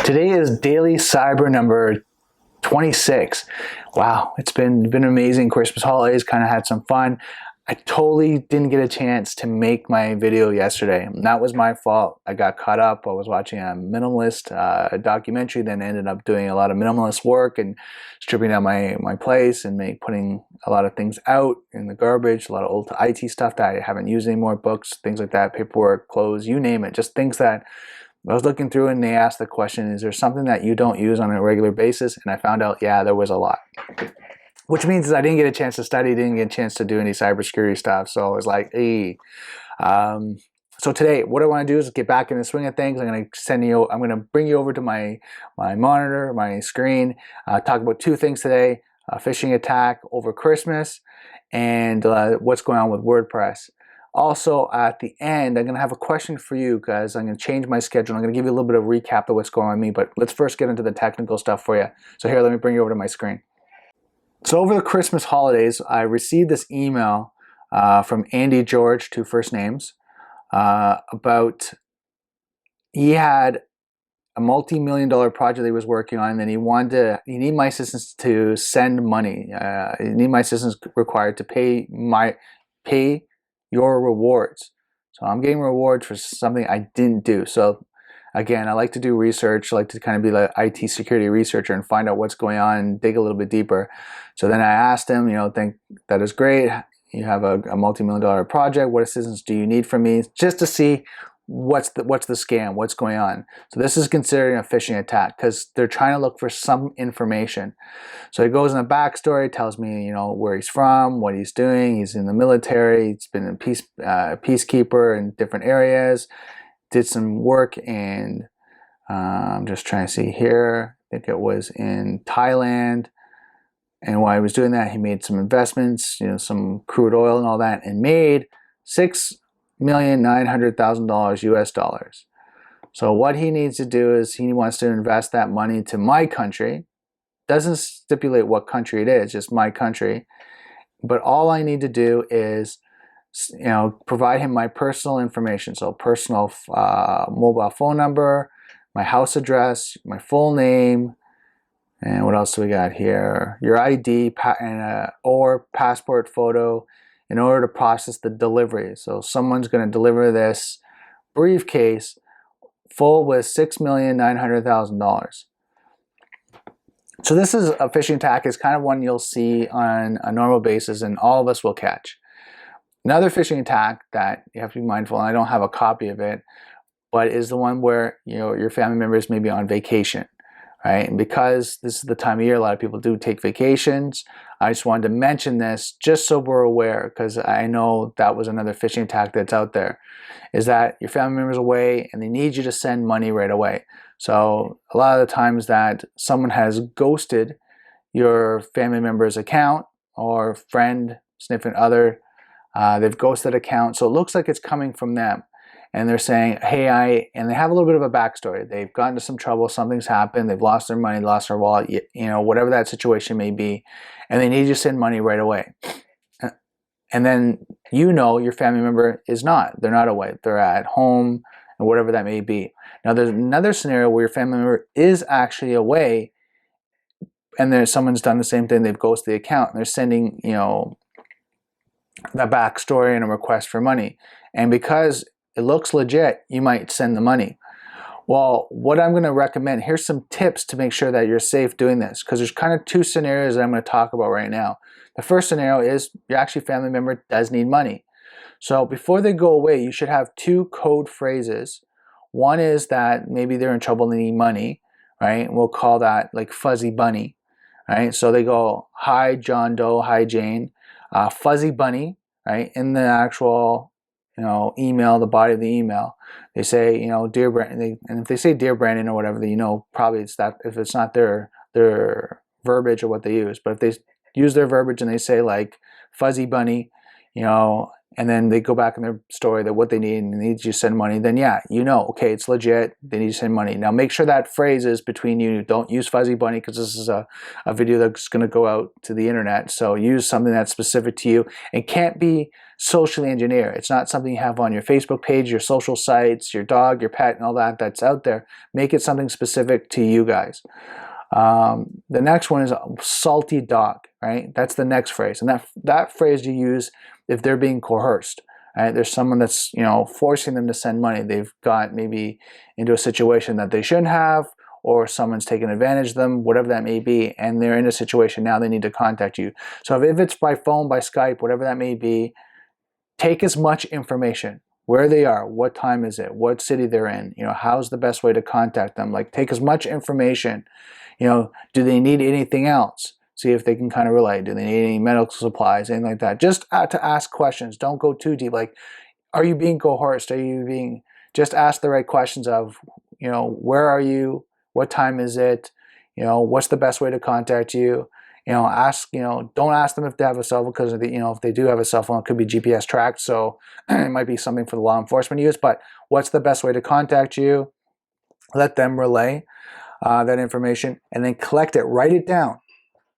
Today is Daily Cyber number 26. Wow, it's been an amazing Christmas holidays, kind of had some fun. I totally didn't get a chance to make my video yesterday. That was my fault. I got caught up. I was watching a minimalist documentary, then ended up doing a lot of minimalist work and stripping out my place and putting a lot of things out in the garbage, a lot of old IT stuff that I haven't used anymore, books, things like that, paperwork, clothes, you name it, just things that I was looking through and they asked the question, is there something that you don't use on a regular basis? And I found out, yeah, there was a lot. Which means I didn't get a chance to study, didn't get a chance to do any cybersecurity stuff. So I was like, hey. So today, what I want to do is get back in the swing of things. I'm going to bring you over to my monitor, my screen, talk about two things today, a phishing attack over Christmas and what's going on with WordPress. Also, at the end, I'm going to have a question for you guys. I'm going to change my schedule. I'm going to give you a little bit of a recap of what's going on with me, but let's first get into the technical stuff for you. So here, let me bring you over to my screen. So over the Christmas holidays, I received this email from Andy George, two first names, about he had a multi-million-dollar project he was working on, and he needed my assistance to send money. He needed my assistance required to pay your rewards. So I'm getting rewards for something I didn't do. So again, I like to do research. I like to kind of be like IT security researcher and find out what's going on and dig a little bit deeper. So then I asked him, think that is great. You have a multi-million-dollar project. What assistance do you need from me? Just to see what's the scam, what's going on. So this is considered a phishing attack because they're trying to look for some information. So he goes in the backstory, tells me where he's from, what he's doing. He's in the military. He's been a peacekeeper in different areas. Did some work in I'm just trying to see here. I think it was in Thailand. And while he was doing that, he made some investments, some crude oil and all that, and made $6,900,000 US dollars. So what he needs to do is he wants to invest that money to my country. Doesn't stipulate what country it is, just my country. But all I need to do is provide him my personal information. So personal mobile phone number, my house address, my full name, and what else do we got here? Your ID or passport photo in order to process the delivery. So someone's going to deliver this briefcase full with $6,900,000. So this is a phishing attack. It's kind of one you'll see on a normal basis and all of us will catch. Another phishing attack that you have to be mindful, and I don't have a copy of it, but is the one where your family members may be on vacation. Right? And because this is the time of year a lot of people do take vacations, I just wanted to mention this just so we're aware, because I know that was another phishing attack that's out there, is that your family member's away and they need you to send money right away. So a lot of the times that someone has ghosted your family member's account or friend, significant other, they've ghosted account, so it looks like it's coming from them. And they're saying, hey, and they have a little bit of a backstory. They've gotten into some trouble, something's happened, they've lost their money, lost their wallet, whatever that situation may be, and they need you to send money right away. And then your family member is not. They're not away. They're at home, and whatever that may be. Now, there's another scenario where your family member is actually away, and someone's done the same thing. They've ghosted the account, and they're sending, that backstory and a request for money. And because it looks legit, you might send the money. Well, what I'm going to recommend, here's some tips to make sure that you're safe doing this, because there's kind of two scenarios that I'm going to talk about right now. The first scenario is your actual family member does need money. So before they go away, you should have two code phrases. One is that maybe they're in trouble and they need money, right? We'll call that like fuzzy bunny, right? So they go, hi John Doe, hi Jane, fuzzy bunny, right? In the actual email, the body of the email, they say, dear Brandon, and if they say dear Brandon or whatever, probably it's that, if it's not their verbiage or what they use. But if they use their verbiage and they say like fuzzy bunny, and then they go back in their story that what they need and they need you to send money, then yeah, you know, okay, it's legit, they need to send money. Now make sure that phrase is between you. Don't use fuzzy bunny, because this is a video that's going to go out to the internet. So use something that's specific to you and can't be socially engineered. It's not something you have on your Facebook page, your social sites, your dog, your pet, and all that that's out there. Make it something specific to you guys. The next one is salty dog, right? That's the next phrase. And that phrase you use if they're being coerced, right? There's someone that's, you know, forcing them to send money. They've got maybe into a situation that they shouldn't have, or someone's taken advantage of them, whatever that may be, and they're in a situation now they need to contact you. So if it's by phone, by Skype, whatever that may be, take as much information. Where they are, what time is it, what city they're in, you know, how's the best way to contact them. Like, take as much information. You know, do they need anything else? See if they can kind of relate. Do they need any medical supplies, anything like that? Just to ask questions. Don't go too deep. Like, are you being coerced? Are you being, just ask the right questions of, you know, where are you? What time is it? You know, what's the best way to contact you? You know, ask, you know, don't ask them if they have a cell phone, because, you know, if they do have a cell phone, it could be GPS tracked. So it might be something for the law enforcement use, but what's the best way to contact you? Let them relay that information, and then collect it, write it down.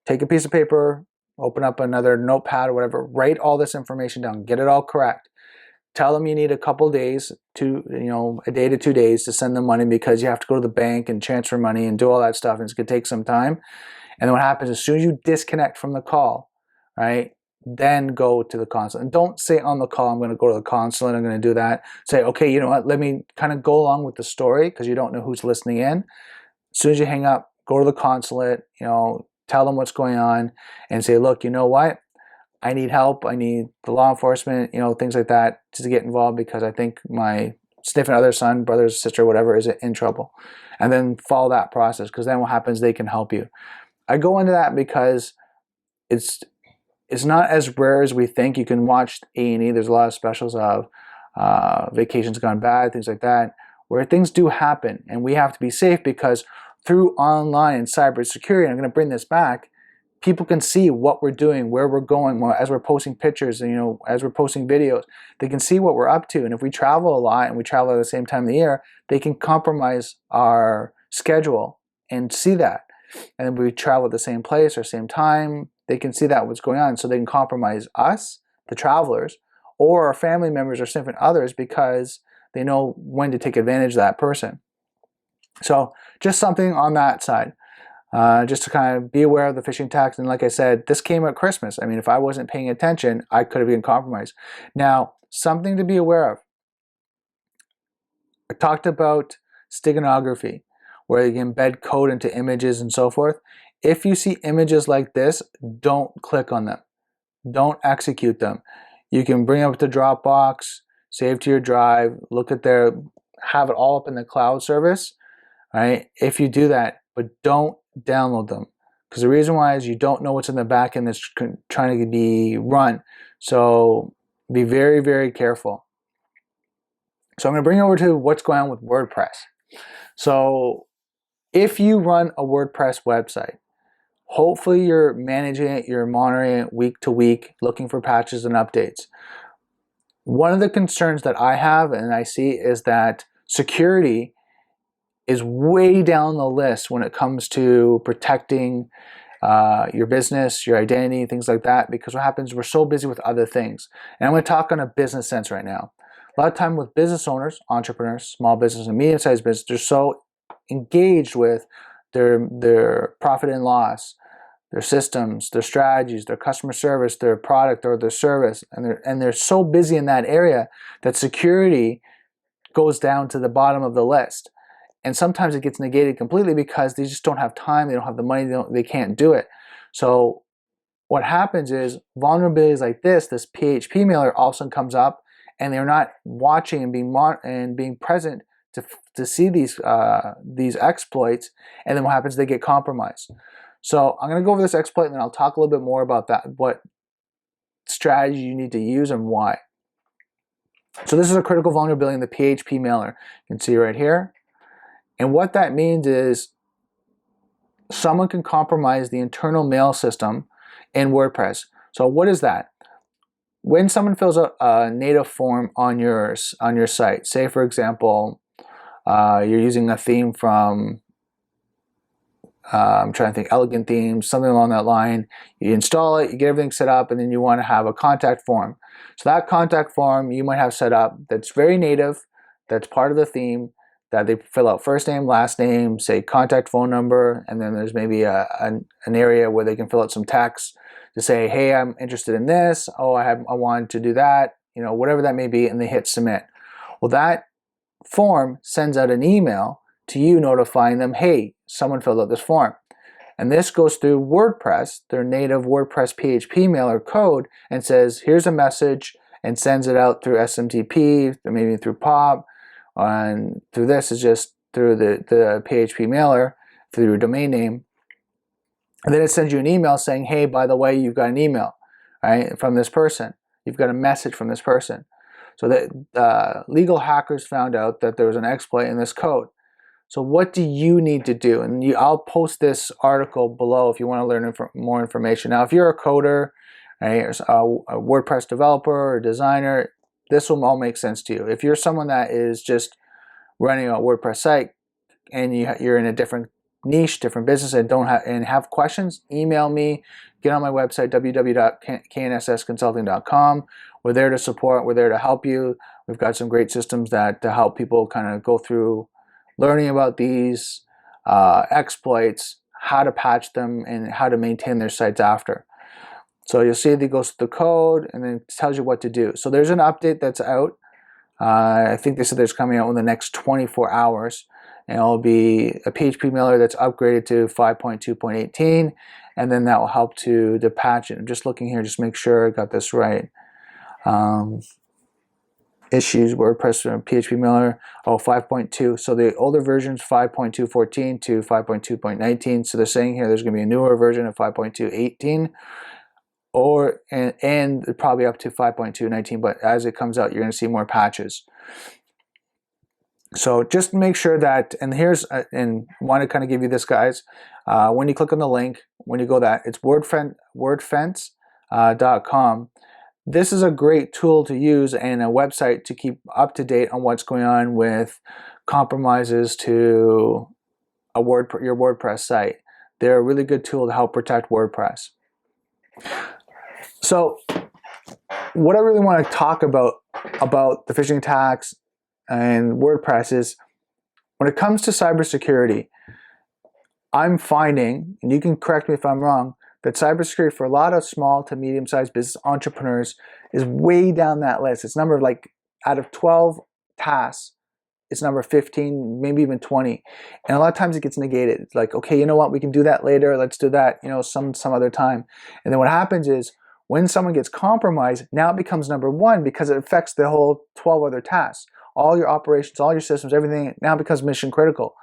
Take a piece of paper, open up another notepad or whatever, write all this information down, get it all correct. Tell them you need a couple days to, you know, a day to 2 days to send them money, because you have to go to the bank and transfer money and do all that stuff, and it's going to take some time. And then what happens, as soon as you disconnect from the call, right, then go to the consulate. And don't say on the call, I'm going to go to the consulate, I'm going to do that. Say, okay, you know what, let me kind of go along with the story, because you don't know who's listening in. As soon as you hang up, go to the consulate, you know, tell them what's going on, and say, look, you know what? I need help. I need the law enforcement, you know, things like that to get involved, because I think my significant other, son, brother, sister, whatever, is in trouble. And then follow that process, because then what happens, they can help you. I go into that because it's not as rare as we think. You can watch A&E. There's a lot of specials of vacations gone bad, things like that, where things do happen, and we have to be safe, because through online and cybersecurity, and I'm going to bring this back, people can see what we're doing, where we're going, as we're posting pictures, and, you know, as we're posting videos, they can see what we're up to. And if we travel a lot and we travel at the same time of the year, they can compromise our schedule and see that. And if we travel at the same place or same time, they can see that what's going on, so they can compromise us, the travelers, or our family members or significant others, because they know when to take advantage of that person. So just something on that side, just to kind of be aware of the phishing attacks. And like I said, this came at Christmas. I mean, if I wasn't paying attention, I could have been compromised. Now, something to be aware of. I talked about steganography, where you can embed code into images and so forth. If you see images like this, don't click on them. Don't execute them. You can bring up to Dropbox, save to your drive, look at have it all up in the cloud service. Right? If you do that, but don't download them, because the reason why is you don't know what's in the back end that's trying to be run. So be very, very careful. So I'm going to bring you over to what's going on with WordPress. So if you run a WordPress website, hopefully you're managing it, you're monitoring it week to week, looking for patches and updates. One of the concerns that I have and I see is that security is way down the list when it comes to protecting your business, your identity, things like that, because what happens, we're so busy with other things. And I'm going to talk on a business sense right now. A lot of time with business owners, entrepreneurs, small business and medium-sized business, they're so engaged with their profit and loss, their systems, their strategies, their customer service, their product or their service, and they're so busy in that area that security goes down to the bottom of the list. And sometimes it gets negated completely because they just don't have time, they don't have the money, they can't do it. So what happens is vulnerabilities like this PHPMailer all of a sudden comes up, and they're not watching and being present to see these exploits, and then what happens, they get compromised. So I'm going to go over this exploit, and then I'll talk a little bit more about that, what strategy you need to use and why. So this is a critical vulnerability in the PHPMailer. You can see right here. And what that means is someone can compromise the internal mail system in WordPress. So what is that? when someone fills out a native form on your site, say for example, you're using a theme from, I'm trying to think, Elegant Themes, something along that line. You install it, you get everything set up, and then you want to have a contact form. So that contact form you might have set up that's very native, that's part of the theme, that they fill out first name, last name, say contact phone number, and then there's maybe an area where they can fill out some text to say, hey, I'm interested in this, oh, I want to do that, whatever that may be, and they hit submit. Well, that form sends out an email to you notifying them, hey, someone filled out this form. And this goes through WordPress, their native WordPress PHPMailer code, and says, here's a message, and sends it out through SMTP, maybe through POP, and through this is just through the PHPMailer, through your domain name. And then it sends you an email saying, hey, by the way, you've got an email, right, from this person. You've got a message from this person. So that legal hackers found out that there was an exploit in this code. So what do you need to do? And I'll post this article below if you want to learn more information. Now, if you're a coder, right, a WordPress developer or designer, this will all make sense to you. If you're someone that is just running a WordPress site and you're in a different niche, different business, and have questions, email me. Get on my website, www.knssconsulting.com. We're there to support. We're there to help you. We've got some great systems to help people kind of go through learning about these exploits, how to patch them, and how to maintain their sites after. So you'll see it goes to the code and then tells you what to do. So there's an update that's out. I think they said it's coming out in the next 24 hours. And it'll be a PHPMailer that's upgraded to 5.2.18, and then that will help to patch it. I'm just looking here, just make sure I got this right. Issues, WordPress PHPMailer, 5.2. So the older version's 5.2.14 to 5.2.19. So they're saying here there's going to be a newer version of 5.2.18, and probably up to 5.2.19. But as it comes out, you're going to see more patches. So just make sure that, and here's, and want to kind of give you this, guys. When you click on the link, when you go it's wordfence.com. This is a great tool to use and a website to keep up to date on what's going on with compromises to your WordPress site. They're a really good tool to help protect WordPress. So what I really want to talk about the phishing attacks and WordPress is, when it comes to cybersecurity, I'm finding, and you can correct me if I'm wrong, that cybersecurity for a lot of small to medium-sized business entrepreneurs is way down that list. It's number, like, out of 12 tasks, it's number 15, maybe even 20. And a lot of times it gets negated. It's like, okay, you know what, we can do that later, let's do that, some other time. And then what happens is, when someone gets compromised, now it becomes number one because it affects the whole 12 other tasks. All your operations, all your systems, everything now becomes mission critical.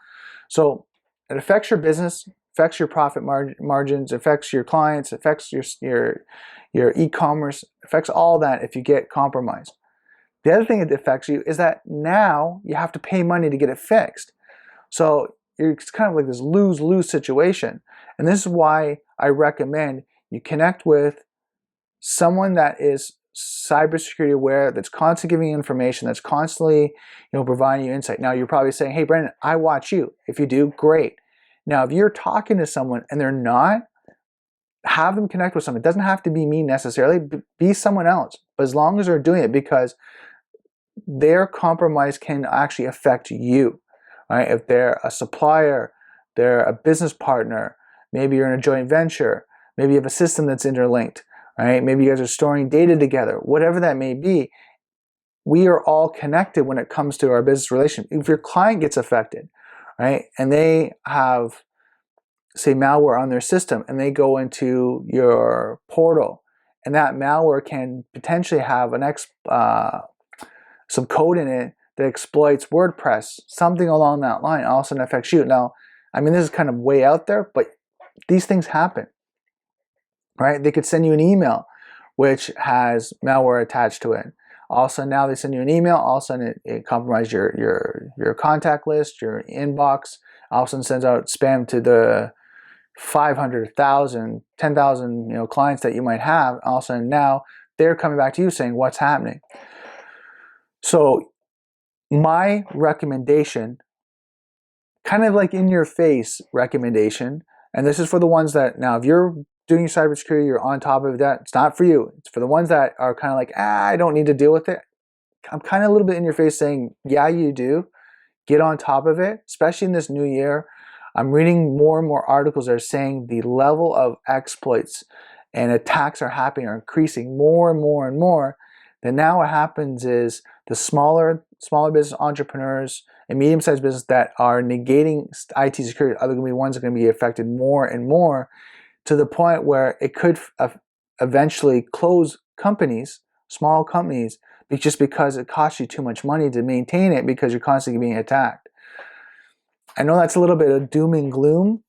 So it affects your business, affects your profit margins, affects your clients, affects your e-commerce, affects all that if you get compromised. The other thing that affects you is that now you have to pay money to get it fixed. So it's kind of like this lose-lose situation. And this is why I recommend you connect with someone that is cybersecurity aware, that's constantly giving you information, that's constantly providing you insight. Now you're probably saying, hey Brandon, I watch you. If you do, great. Now if you're talking to someone and they're not, have them connect with someone. It doesn't have to be me necessarily, be someone else, but as long as they're doing it, because their compromise can actually affect you, right? If they're a supplier, they're a business partner, maybe you're in a joint venture, maybe you have a system that's interlinked, right? Maybe you guys are storing data together, whatever that may be. We are all connected when it comes to our business relation. If your client gets affected, right, and they have, say, malware on their system, and they go into your portal, and that malware can potentially have some code in it that exploits WordPress, something along that line, all of a sudden affects you. Now, I mean, this is kind of way out there, but these things happen, right? They could send you an email which has malware attached to it. All of a sudden now they send you an email, all of a sudden it compromises your contact list, your inbox, all of a sudden sends out spam to the 500, 1,000, 10,000 clients that you might have. All of a sudden now they're coming back to you saying, what's happening? So my recommendation, kind of like in your face recommendation, and this is for the ones that, now if you're doing cybersecurity, you're on top of that, it's not for you. It's for the ones that are kind of like, I don't need to deal with it. I'm kind of a little bit in your face saying, yeah, you do. Get on top of it, especially in this new year. I'm reading more and more articles that are saying the level of exploits and attacks are happening, are increasing more and more and more. Then now what happens is the smaller business entrepreneurs and medium-sized business that are negating IT security are going to be ones that are going to be affected more and more, to the point where it could eventually close companies, small companies, just because it costs you too much money to maintain it because you're constantly being attacked. I know that's a little bit of doom and gloom,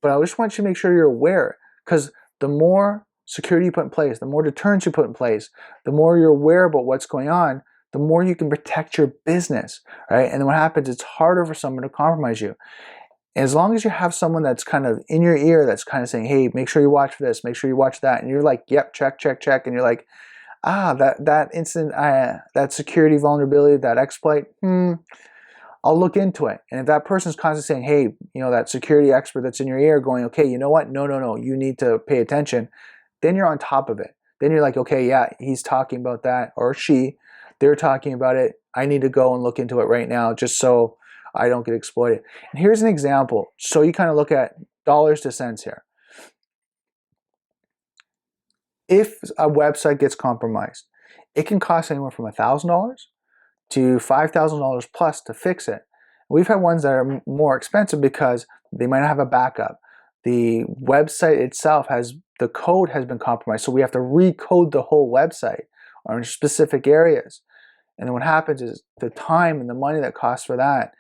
but I just want you to make sure you're aware, because the more security you put in place, the more deterrence you put in place, the more you're aware about what's going on, the more you can protect your business, right? And then what happens, it's harder for someone to compromise you. As long as you have someone that's kind of in your ear that's kind of saying, hey, make sure you watch for this, make sure you watch that, and you're like, yep, check, check, check, and you're like, that incident, that security vulnerability, that exploit, I'll look into it. And if that person's constantly saying, hey, that security expert that's in your ear going, okay, you know what, no, you need to pay attention, then you're on top of it. Then you're like, okay, yeah, he's talking about that, or they're talking about it, I need to go and look into it right now just so I don't get exploited. And here's an example, so you kind of look at dollars to cents here. If a website gets compromised, it can cost anywhere from $1,000 to $5,000 plus to fix it. We've had ones that are more expensive because they might not have a backup. The website itself the code has been compromised, so we have to recode the whole website or in specific areas. And then what happens is the time and the money that costs for that,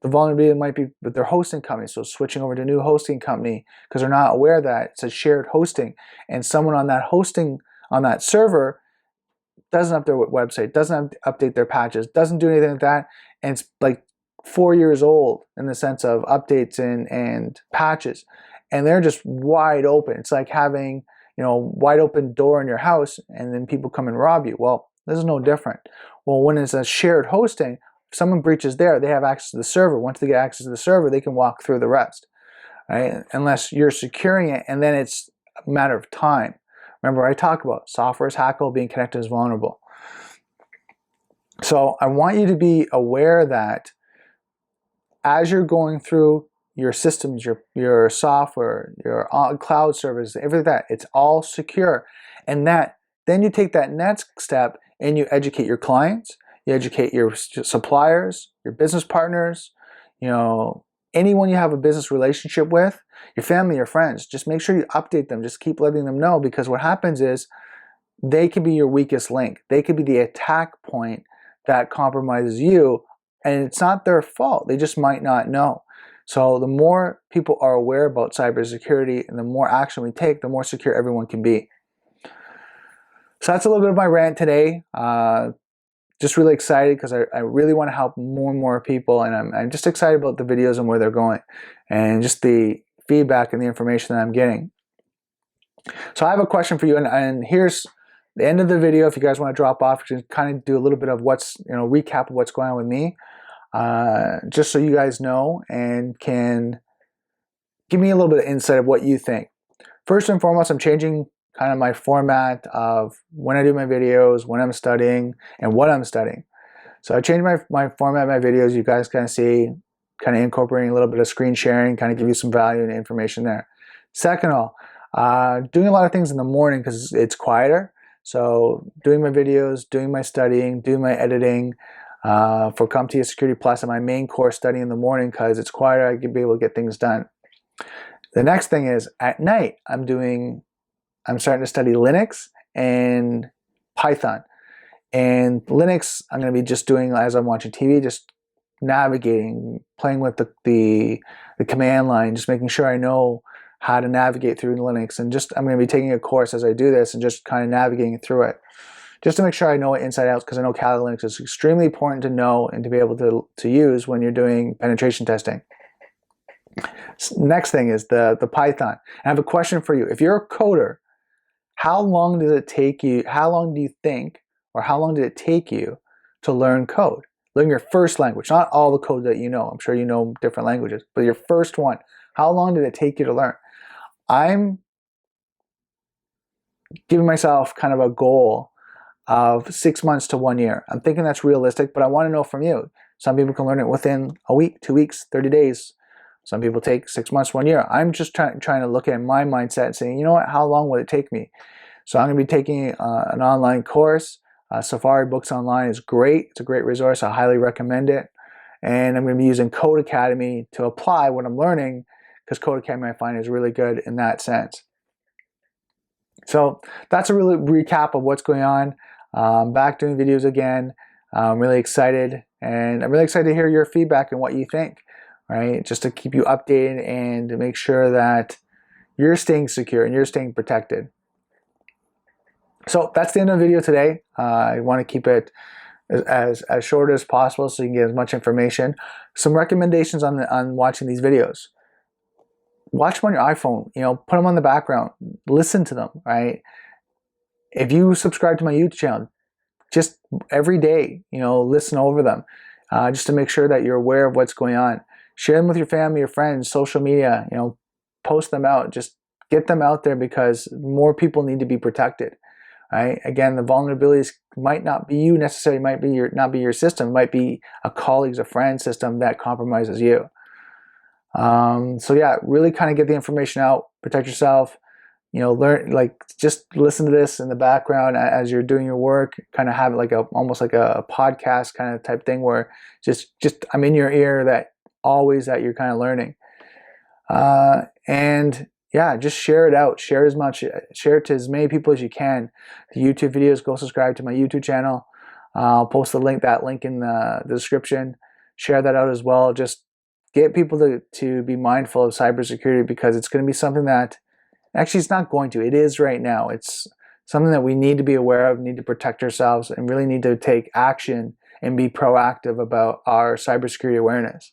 the vulnerability might be with their hosting company, so switching over to a new hosting company because they're not aware that it's a shared hosting, and someone on that server doesn't update their website, doesn't update their patches, doesn't do anything like that, and it's like 4 years old in the sense of updates and patches, and they're just wide open. It's like having wide open door in your house and then people come and rob you. Well, this is no different. Well, when it's a shared hosting, if someone breaches there, they have access to the server. Once they get access to the server, they can walk through the rest, right? Unless you're securing it, and then it's a matter of time. Remember, I talk about software is hackable, being connected is vulnerable. So I want you to be aware that as you're going through your systems, your software, your cloud service, everything like that, it's all secure. And then you take that next step and you educate your clients, you educate your suppliers, your business partners, anyone you have a business relationship with, your family, your friends. Just make sure you update them. Just keep letting them know, because what happens is they can be your weakest link. They could be the attack point that compromises you, and it's not their fault. They just might not know. So the more people are aware about cybersecurity and the more action we take, the more secure everyone can be. So that's a little bit of my rant today. Just really excited because I really want to help more and more people, and I'm just excited about the videos and where they're going and just the feedback and the information that I'm getting. So I have a question for you, and here's the end of the video. If you guys want to drop off, you can kind of do a little bit of recap of what's going on with me, just so you guys know and can give me a little bit of insight of what you think. First and foremost, I'm changing kind of my format of when I do my videos, when I'm studying, and what I'm studying. So I changed my format of my videos. You guys kind of see, kind of incorporating a little bit of screen sharing, kind of give you some value and information there. Second of all, doing a lot of things in the morning because it's quieter. So doing my videos, doing my studying, doing my editing for CompTIA Security Plus, and my main course studying in the morning because it's quieter. I can be able to get things done. The next thing is at night, I'm starting to study Linux and Python. And Linux, I'm going to be just doing as I'm watching TV, just navigating, playing with the command line, just making sure I know how to navigate through Linux. And I'm going to be taking a course as I do this and just kind of navigating through it, just to make sure I know it inside out, because I know Kali Linux is extremely important to know and to be able to use when you're doing penetration testing. Next thing is the Python. I have a question for you. If you're a coder, how long does it take you, how long do you think, or how long did it take you to learn code? Learn your first language, not all the code that you know. I'm sure you know different languages, but your first one. How long did it take you to learn? I'm giving myself kind of a goal of 6 months to 1 year. I'm thinking that's realistic, but I want to know from you. Some people can learn it within a week, 2 weeks, 30 days. Some people take 6 months, 1 year. I'm just trying to look at my mindset and saying, you know what, how long would it take me? So I'm going to be taking an online course. Safari Books Online is great. It's a great resource. I highly recommend it. And I'm going to be using Code Academy to apply what I'm learning, because Code Academy I find is really good in that sense. So that's a really recap of what's going on. Back doing videos again. I'm really excited, and I'm really excited to hear your feedback and what you think, right? Just to keep you updated and to make sure that you're staying secure and you're staying protected. So that's the end of the video today. I want to keep it as short as possible so you can get as much information. Some recommendations on watching these videos. Watch them on your iPhone, put them on the background, listen to them, right? If you subscribe to my YouTube channel, just every day, listen over them, just to make sure that you're aware of what's going on. Share them with your family, your friends, social media, post them out, just get them out there, because more people need to be protected, right? Again, the vulnerabilities might not be you necessarily, might be not be your system, it might be a colleague's, a friend's system that compromises you. So yeah, really kind of get the information out, protect yourself, learn, just listen to this in the background as you're doing your work, kind of have it like almost like a podcast kind of type thing, where just I'm in your ear, that you're kind of learning. And yeah, just share it out, share it to as many people as you can. The YouTube videos, go subscribe to my YouTube channel. I'll post that link in the description. Share that out as well. Just get people to be mindful of cybersecurity, because it's going to be something that, actually it's not going to, it is right now. It's something that we need to be aware of, need to protect ourselves, and really need to take action and be proactive about our cybersecurity awareness.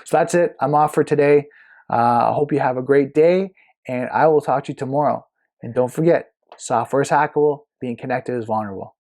So that's it. I'm off for today. I hope you have a great day, and I will talk to you tomorrow. And don't forget, software is hackable, being connected is vulnerable.